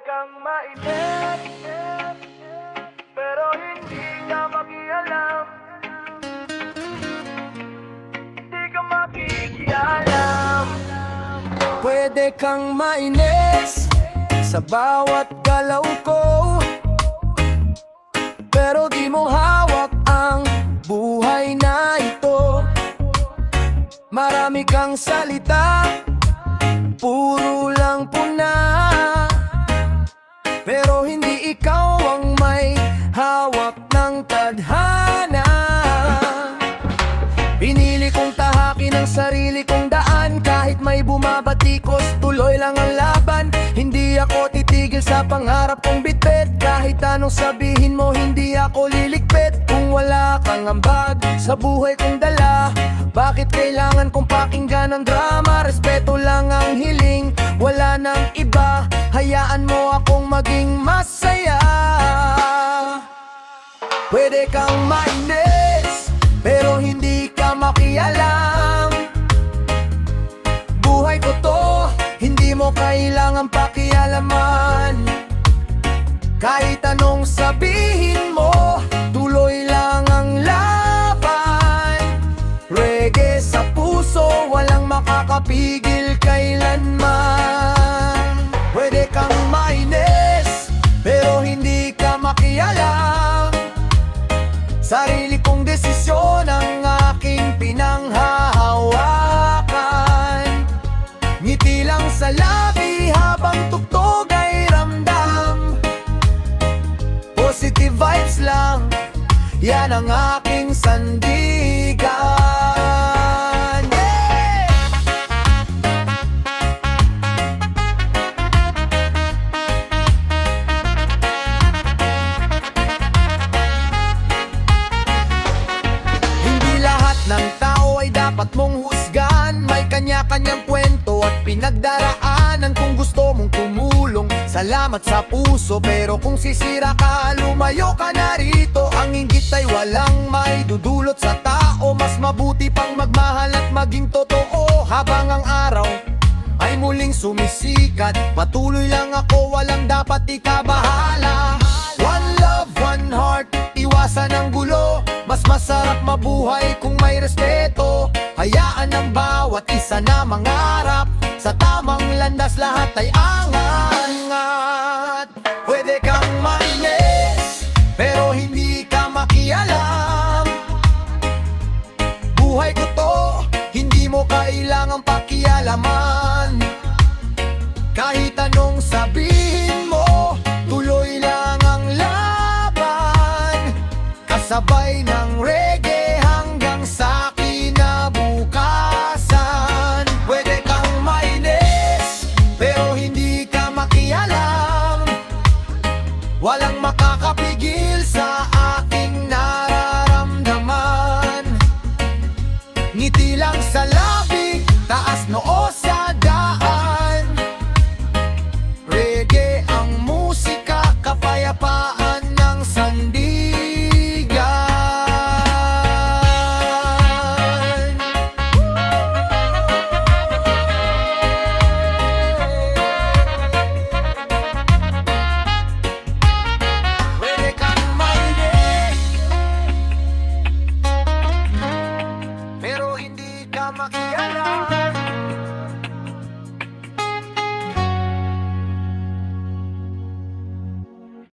kang mainit, pero hindi ka makialam. Hindi ka makikialam. Pwede kang mainis sa bawat galaw ko, pero di mo hawak ang buhay na ito. Marami kang salita, puro lang puna, pero hindi ikaw ang may hawak ng tadhana. Pinili kong tahakin ang sarili kong daan, kahit may bumabatikos, tuloy lang ang laban. Hindi ako titigil sa pangarap kong bitbit, kahit anong sabihin mo hindi ako liligpit. Kung wala kang ambag sa buhay kong dala, bakit kailangan kong pakinggan ang drama? Respeto lang ang hiling, wala nang iba. Hayaan mo akong maging masaya. Pwede kang mainis, pero hindi ka makialam. Buhay ko to, hindi mo kailangan pakialaman. Kahit anong sabihin mo, tuloy lang ang laban. Reggae sa puso, walang makakapigil kailanman. Pwede kang mainis, pero hindi ka makialam. Sarili kong desisyon ang aking pinanghahawakan. Ngiti lang sa labi habang tugtog ay ramdam. Positive vibes lang, yan ang aking sandigan. Yeah! Hindi lahat ng tao ay dapat mong husgan. May kanya-kanyang kwento at pinagdaraanan. Kung gusto mong tumulong, salamat sa puso. Pero kung sisira ka, lumayo ka na rito. Ang inggit ay walang may dudulot sa tao. Mas mabuti pang magmahal at maging totoo. Habang ang araw ay muling sumisikat, patuloy lang ako, walang dapat ikabahala. One love, one heart, iwasan ang gulo. Mas masarap mabuhay kung may respeto. Hayaan ang bawat isa na mangarap, sa tamang landas lahat ay angat. Pwede kang mainis, pero hindi ka makialam. Buhay ko to, hindi mo kailangang pakialaman. Kahit anong sabihin mo, tuloy lang ang laban. Kasabay ng reggae hanggang sa kinabukasan. Pwede kang mainis, pero hindi ka makialam. Walang makakapigil